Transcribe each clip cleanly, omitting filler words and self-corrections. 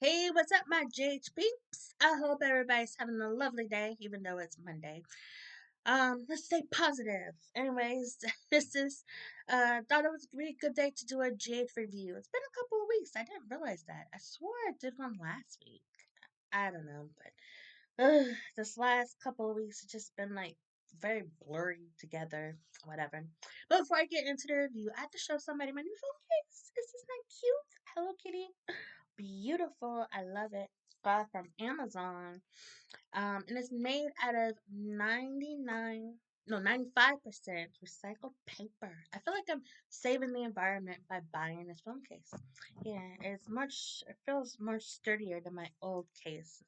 Hey, what's up, my JH peeps? I hope everybody's having a lovely day, even though it's Monday. Let's stay positive. Anyways, this is thought it was a really good day to do a JH review. It's been a couple of weeks. I didn't realize that. I swore I did one last week. I don't know, but this last couple of weeks it's just been like very blurry together. Whatever. But before I get into the review, I have to show somebody my new phone case. Is this not cute? Hello Kitty. Beautiful. I love it. Got it from Amazon. And it's made out of 95% recycled paper. I feel like I'm saving the environment by buying this phone case. Yeah, it feels more sturdier than my old case.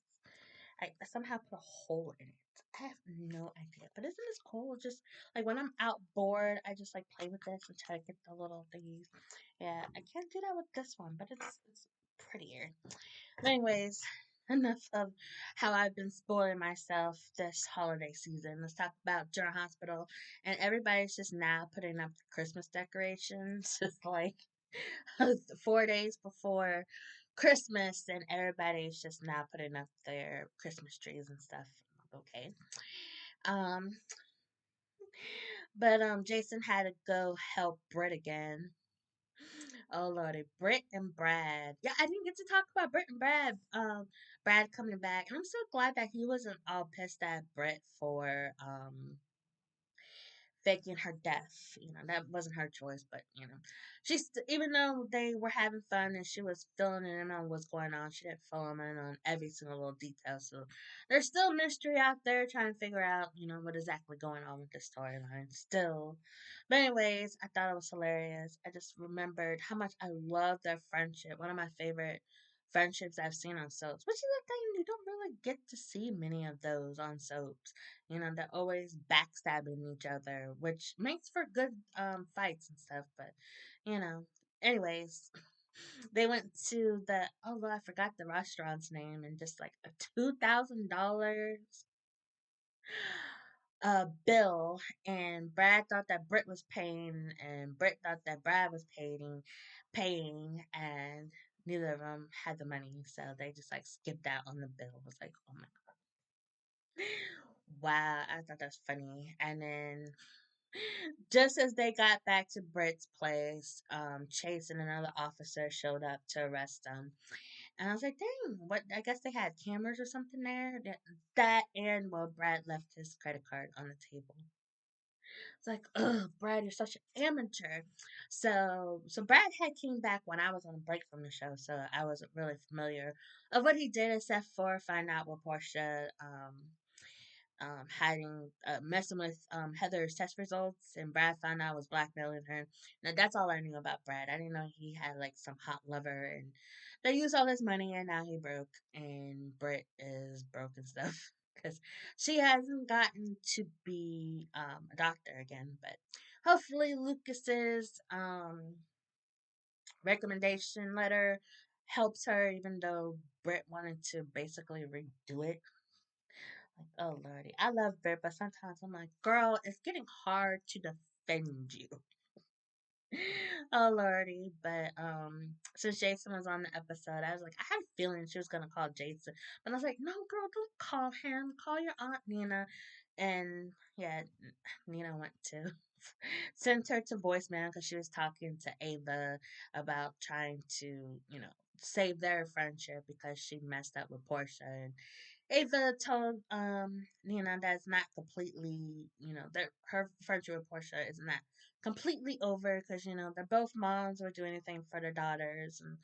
I somehow put a hole in it. I have no idea. But isn't this cool? Just like when I'm out bored, I just like play with this and try to get the little thingies. Yeah, I can't do that with this one, but it's prettier. But anyways, enough of how I've been spoiling myself this holiday season. Let's talk about General Hospital. And everybody's just now putting up the Christmas decorations. It's like 4 days before Christmas, and everybody's just now putting up their Christmas trees and stuff. Okay. Um, but Jason had to go help Britt again. Oh lordy, Britt and Brad. Yeah, I didn't get to talk about Britt and Brad. Brad coming back, and I'm so glad that he wasn't all pissed at Britt for faking her death. That wasn't her choice, but even though they were having fun and she was filling in on what's going on, she didn't fill them in on every single little detail. So there's still mystery out there trying to figure out, what exactly going on with the storyline still. But anyways, I thought it was hilarious. I just remembered how much I love their friendship. One of my favorite friendships I've seen on soaps, which is a thing you don't really get to see many of those on soaps. They're always backstabbing each other, which makes for good fights and stuff. But you know, anyways, they went to I forgot the restaurant's name, and just like a $2,000 bill, and Brad thought that Britt was paying, and Britt thought that Brad was paying, and neither of them had the money, so they just like skipped out on the bill. It was like, oh my wow, I thought that's funny. And then just as they got back to Britt's place, Chase and another officer showed up to arrest them. And I was like, dang, what? I guess they had cameras or something there. That and, well, Brad left his credit card on the table. It's like, ugh, Brad, you're such an amateur. So Brad had came back when I was on a break from the show, so I wasn't really familiar of what he did except for find out what Portia messing with Heather's test results, and Brad found out was blackmailing her. Now that's all I knew about Brad. I didn't know he had like some hot lover, and they used all his money, and now he broke, and Britt is broke and stuff because she hasn't gotten to be a doctor again. But hopefully, Lucas's recommendation letter helps her, even though Britt wanted to basically redo it. Like, oh lordy, I love Brit, but sometimes I'm like, girl, it's getting hard to defend you. Oh lordy, but since Jason was on the episode, I was like, I had a feeling she was gonna call Jason, but I was like, no, girl, don't call him. Call your aunt Nina, and yeah, Nina went to sent her to voicemail because she was talking to Ava about trying to, save their friendship because she messed up with Portia, and Ava told Nina that's not completely, that her friendship with Portia is not completely over because they're both moms or do anything for their daughters and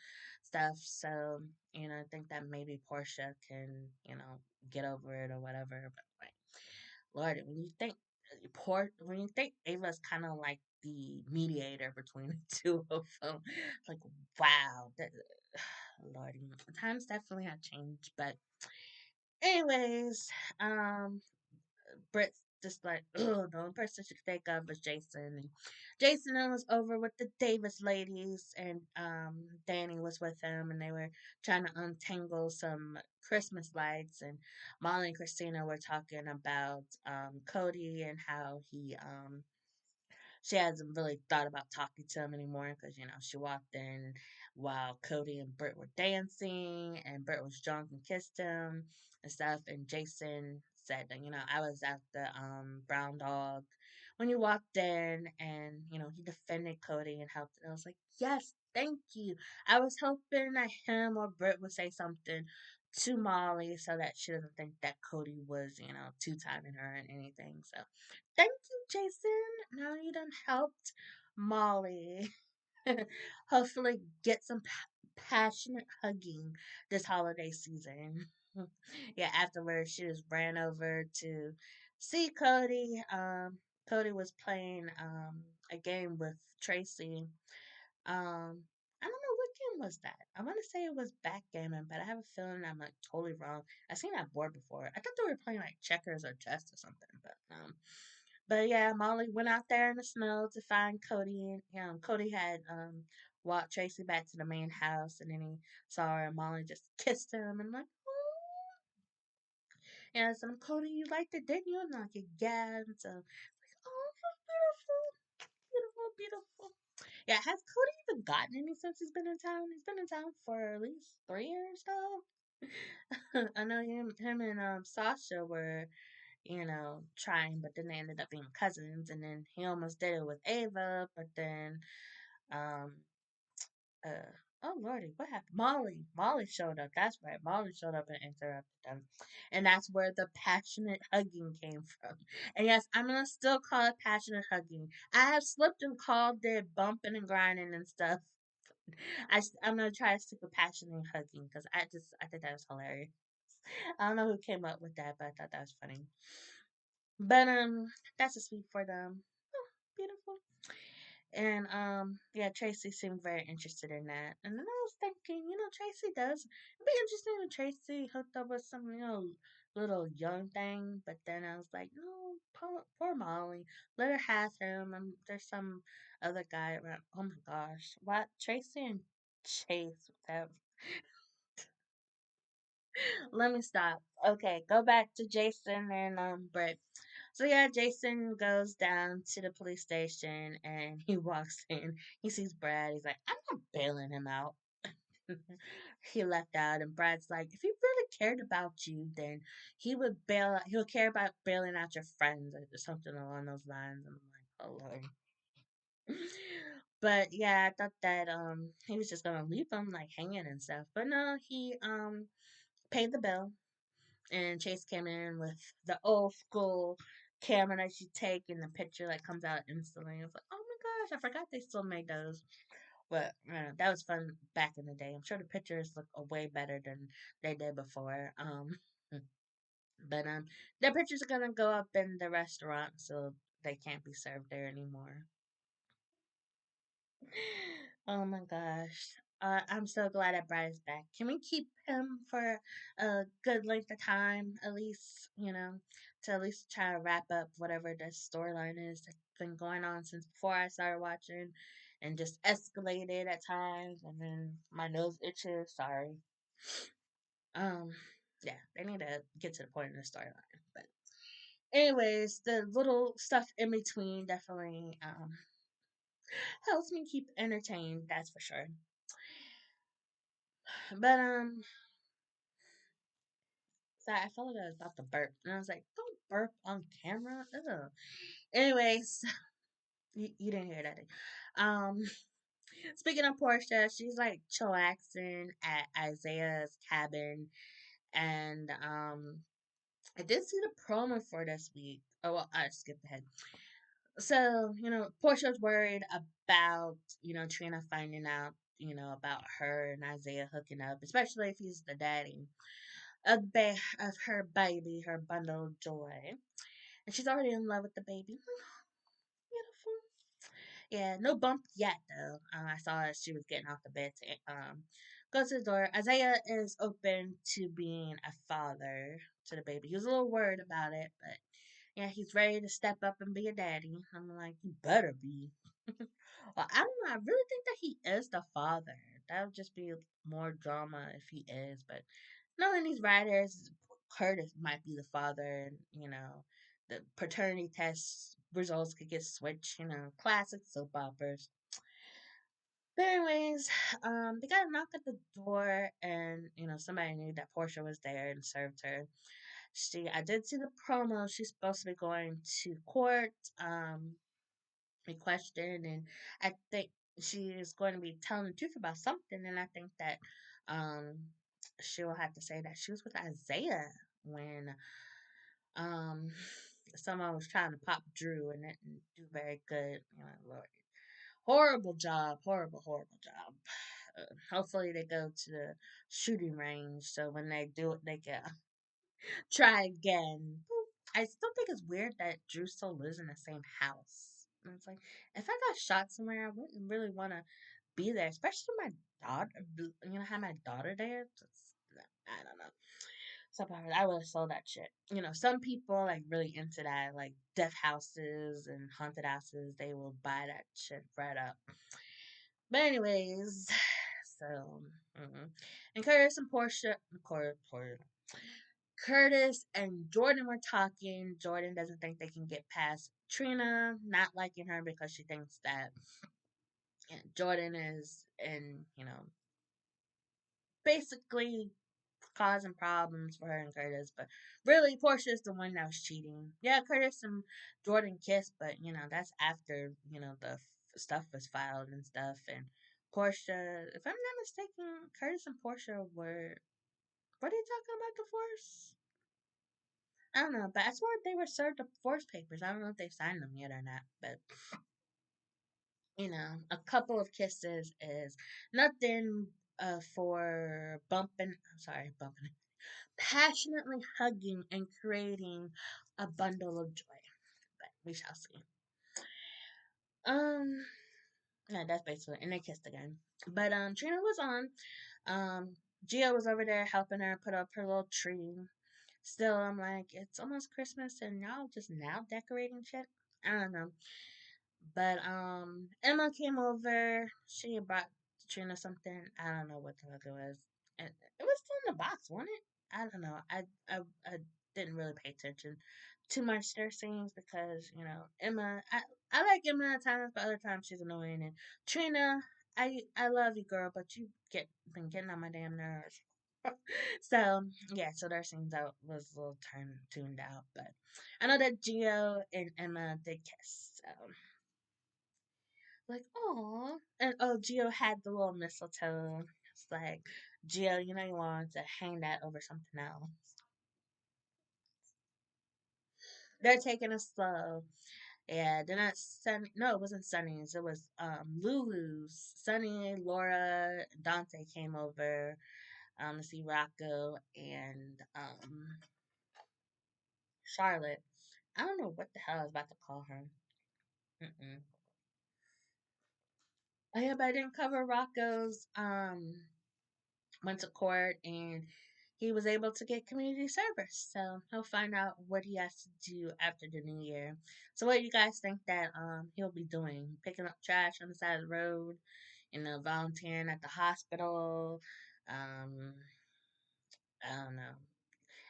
stuff. So I think that maybe Portia can get over it or whatever. But like, Lord, when you think Ava's kind of like the mediator between the two of them, like wow, Lordy, times definitely have changed, but anyways, Britt's just like, oh, the only person she could think of was Jason. And Jason was over with the Davis ladies, and Danny was with him, and they were trying to untangle some Christmas lights. And Molly and Christina were talking about Cody and how she hasn't really thought about talking to him anymore because she walked in while Cody and Britt were dancing, and Britt was drunk and kissed him and stuff. And Jason said that, I was at the Brown Dog when you walked in, and he defended Cody and helped. And I was like, yes, thank you. I was hoping that him or Britt would say something to Molly so that she doesn't think that Cody was, two timing her and anything. So thank you, Jason. Now you done helped Molly. Hopefully get some passionate hugging this holiday season. Yeah, afterwards she just ran over to see Cody. Cody was playing a game with Tracy. I don't know what game was that. I want to say it was backgammon, but I have a feeling I'm like totally wrong. I've seen that board before. I thought they were playing like checkers or chess or something, but yeah, Molly went out there in the snow to find Cody. And Cody had walked Tracy back to the main house, and then he saw her, and Molly just kissed him and like, oh, and some Cody, you liked it, didn't you? And like, yeah, and so like, oh, beautiful, beautiful, beautiful. Yeah, has Cody even gotten any since he's been in town? He's been in town for at least 3 years now. I know him and Sasha were trying, but then they ended up being cousins, and then he almost did it with Ava, but then, um, oh lordy, what happened? Molly showed up. That's right, Molly showed up and interrupted them, and that's where the passionate hugging came from. And yes, I'm gonna still call it passionate hugging. I have slipped and called it bumping and grinding and stuff. I'm gonna try to stick with passionate hugging because I think that was hilarious. I don't know who came up with that, but I thought that was funny. But that's a sweet for them. Oh, beautiful. And yeah, Tracy seemed very interested in that. And then I was thinking, Tracy does it'd be interesting if Tracy hooked up with some, little young thing. But then I was like, no, poor Molly. Let her have him. There's some other guy around. Oh my gosh. What? Tracy and Chase. Let me stop. Okay, go back to Jason and Britt. So yeah, Jason goes down to the police station and he walks in. He sees Brad. He's like, I'm not bailing him out. He left out, and Brad's like, if he really cared about you, then he would care about bailing out your friends or something along those lines. And I'm like, oh Lord. But yeah, I thought that he was just gonna leave him like hanging and stuff. But no, he paid the bill, and Chase came in with the old school camera that you take and the picture like comes out instantly. It's like, oh my gosh, I forgot they still made those. But that was fun back in the day. I'm sure the pictures look way better than they did before. But their pictures are gonna go up in the restaurant, so they can't be served there anymore. Oh my gosh. I'm so glad that Brad is back. Can we keep him for a good length of time, at least, to at least try to wrap up whatever the storyline is that's been going on since before I started watching and just escalated at times and then my nose itches, sorry. Um, yeah, they need to get to the point of the storyline. But anyways, the little stuff in between definitely helps me keep entertained, that's for sure. But so I felt like I was about to burp, and I was like, "Don't burp on camera." Ugh. Anyways, you didn't hear that. Um, speaking of Portia, she's like chillaxing at Isaiah's cabin, and I did see the promo for this week. Oh well, I skipped ahead. So Portia's worried about Trina finding out about her and Isaiah hooking up, especially if he's the daddy of her baby, her bundle of joy. And she's already in love with the baby. Beautiful. Yeah, no bump yet though. I saw as she was getting off the bed to go to the door. Isaiah is open to being a father to the baby. He was a little worried about it, but yeah, he's ready to step up and be a daddy. I'm like, you better be. Well, I don't know. I really think that he is the father. That would just be more drama if he is. But knowing these writers, Curtis might be the father. And, the paternity test results could get switched. Classic soap operas. But anyways, they got a knock at the door, and somebody knew that Portia was there and served her. I did see the promo. She's supposed to be going to court, be questioned, and I think she is going to be telling the truth about something. And I think that um, she will have to say that she was with Isaiah when um, someone was trying to pop Drew and it didn't do very good. Lord, horrible job, horrible, horrible job. Hopefully they go to the shooting range so when they do it, they can try again. I still think it's weird that Drew still lives in the same house. And it's like, if I got shot somewhere, I wouldn't really want to be there, especially my daughter. Have my daughter there. I don't know. Sometimes I would have sold that shit. Some people like really into that, like death houses and haunted houses. They will buy that shit right up. But anyways, so and Curtis and Curtis and Jordan were talking. Jordan doesn't think they can get past Trina not liking her because she thinks that Jordan is in, basically causing problems for her and Curtis. But really, Portia's the one that was cheating. Yeah, Curtis and Jordan kissed, but that's after the stuff was filed and stuff. And Portia, if I'm not mistaken, Curtis and Portia were they talking about divorce? I don't know, but I swear they were served the divorce papers. I don't know if they've signed them yet or not, but a couple of kisses is nothing for bumping. I'm sorry, bumping. Passionately hugging and creating a bundle of joy. But we shall see. Um, yeah, that's basically, and they kissed again. But Trina was on. Um, Gia was over there helping her put up her little tree. Still, I'm like, it's almost Christmas and y'all just now decorating shit. I don't know. But Emma came over. She brought Trina something. I don't know what the fuck it was. It was still in the box, wasn't it? I don't know. I didn't really pay attention too much to their scenes because Emma. I like Emma at times, but other times she's annoying. And Trina, I love you, girl, but you been getting on my damn nerves. So yeah, so their scenes out was a little tuned out, but I know that Gio and Emma did kiss. So like, oh, and Gio had the little mistletoe. It's like, Gio, you want to hang that over something else. They're taking it slow. Yeah, they're not Sunny. No, it wasn't Sunny's. It was Lulu's. Sunny, Laura, Dante came over to see Rocco and Charlotte. I don't know what the hell I was about to call her. Mm-mm. Oh yeah, but I didn't cover Rocco's went to court and he was able to get community service. So he'll find out what he has to do after the new year. So what do you guys think that he'll be doing? Picking up trash on the side of the road, volunteering at the hospital. Um, I don't know.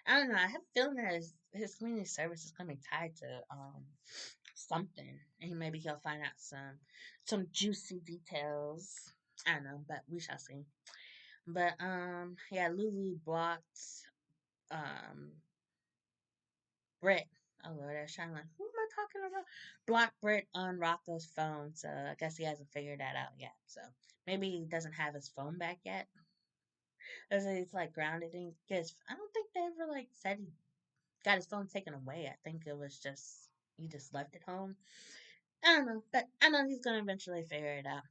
I don't know. I have a feeling that his community service is gonna be tied to something, and maybe he'll find out some juicy details. I don't know, but we shall see. But yeah, Lulu blocked um Brett. Oh Lord, I was trying like, who am I talking about? Blocked Brett on Rocco's phone, so I guess he hasn't figured that out yet. So maybe he doesn't have his phone back yet. Or he's like grounded in because I don't think they ever like said he got his phone taken away. I think it was just he just left it home. I don't know, but I know he's gonna eventually figure it out.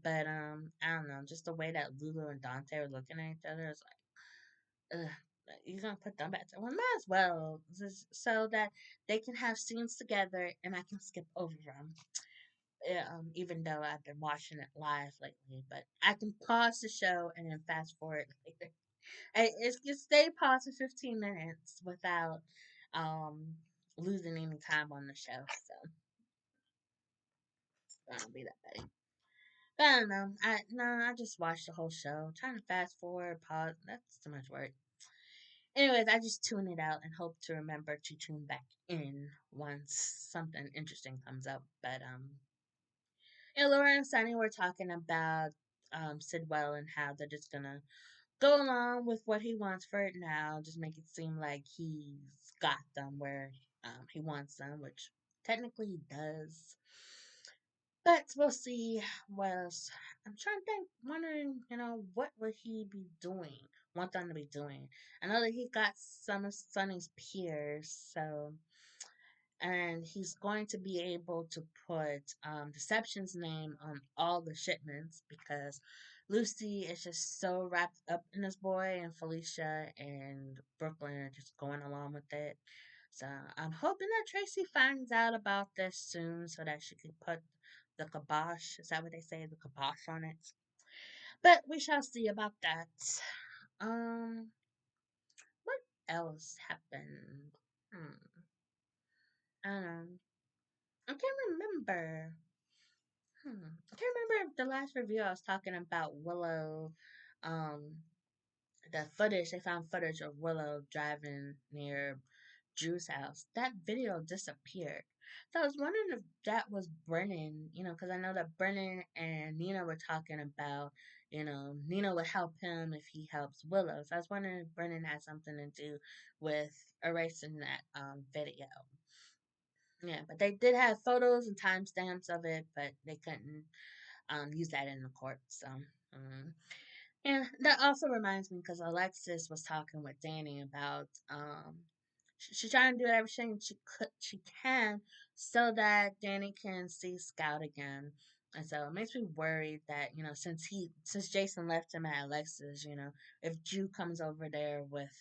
But I don't know, just the way that Lulu and Dante are looking at each other is like, ugh, you're gonna put them back. Well, might as well, so that they can have scenes together and I can skip over them. Even though I've been watching it live lately, but I can pause the show and then fast forward later. It can stay paused for 15 minutes without um losing any time on the show. So that'll be that better. But I don't know. I just watched the whole show. Trying to fast forward, pause. That's too much work. Anyways, I just tune it out and hope to remember to tune back in once something interesting comes up. But And Laura and Sunny were talking about Sidwell and how they're just gonna go along with what he wants for it now, just make it seem like he's got them where he wants them, which technically he does. But we'll see what else. I'm trying to think, wondering, what would he be doing? Want them to be doing? I know that he got some of Sonny's peers, so and he's going to be able to put Deception's name on all the shipments because Lucy is just so wrapped up in this boy, and Felicia and Brooklyn are just going along with it. So I'm hoping that Tracy finds out about this soon so that she can put the kibosh. Is that what they say? The kibosh on it. But we shall see about that. Um, what else happened? Hmm, I don't know. I can't remember. I can't remember the last review I was talking about Willow. Um, the footage they found footage of Willow driving near Drew's house. That video disappeared. So I was wondering if that was Brennan. Because I know that Brennan and Nina were talking about. Nina would help him if he helps Willow. So I was wondering if Brennan had something to do with erasing that video. Yeah, but they did have photos and timestamps of it, but they couldn't use that in the court. So, um, and that also reminds me because Alexis was talking with Danny about she's trying to do everything she can so that Danny can see Scout again. And so it makes me worried that since Jason left him at Alexis, if Drew comes over there with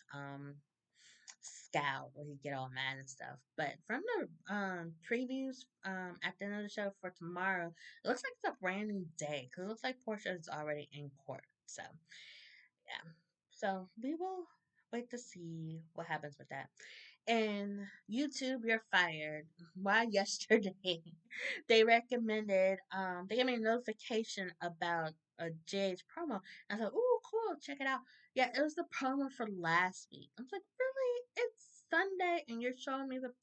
Scout where he get all mad and stuff. But from the previews at the end of the show for tomorrow, it looks like it's a brand new day because it looks like Portia is already in court. So yeah, so we will wait to see what happens with that. And YouTube, you're fired. Why yesterday they recommended they gave me a notification about a JH promo. I thought, "Ooh, cool, check it out." Yeah, it was the promo for last week. I was like, "Really? It's Sunday and you're showing me the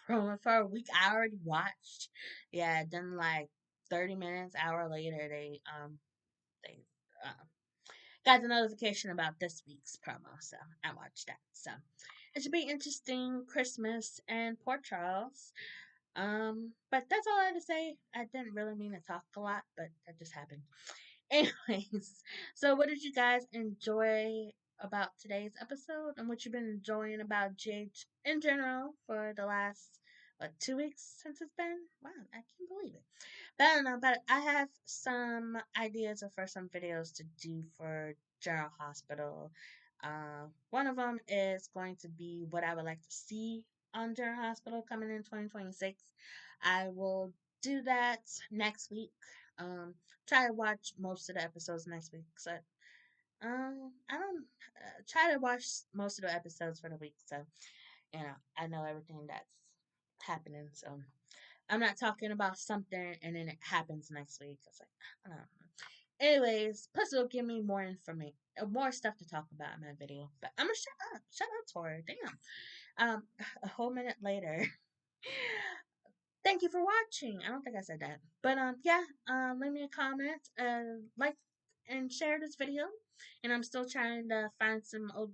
promo for a week I already watched?" Yeah, then like 30 minutes, hour later, they got the notification about this week's promo, so I watched that. So it should be interesting. Christmas and Port Charles. But that's all I had to say. I didn't really mean to talk a lot, but that just happened. Anyways, so what did you guys enjoy about today's episode, and what you've been enjoying about GH in general for the last 2 weeks since it's been? Wow, I can't believe it. But I don't know, but I have some ideas for some videos to do for General Hospital. One of them is going to be what I would like to see on General Hospital coming in 2026. I will do that next week. Try to watch most of the episodes next week. So, I don't try to watch most of the episodes for the week. So, I know everything that's happening. So, I'm not talking about something and then it happens next week. It's like, I don't know. Anyways, plus it'll give me more information, more stuff to talk about in my video. But I'm gonna shut up. Shut up, Tori. Damn. A whole minute later. Thank you for watching. I don't think I said that. But yeah, leave me a comment, like and share this video. And I'm still trying to find some old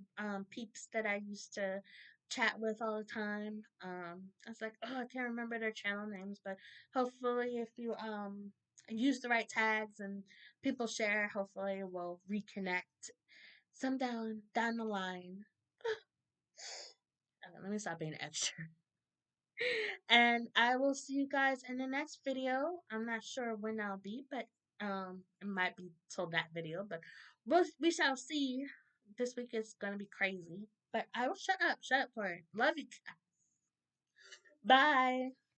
peeps that I used to chat with all the time. I was like, oh, I can't remember their channel names, but hopefully if you use the right tags and people share, hopefully we'll reconnect some down the line. Okay, let me stop being extra. And I will see you guys in the next video. I'm not sure when I'll be, but it might be till that video, but we shall see. This week is gonna be crazy. But I will shut up, for it. Love you. Bye.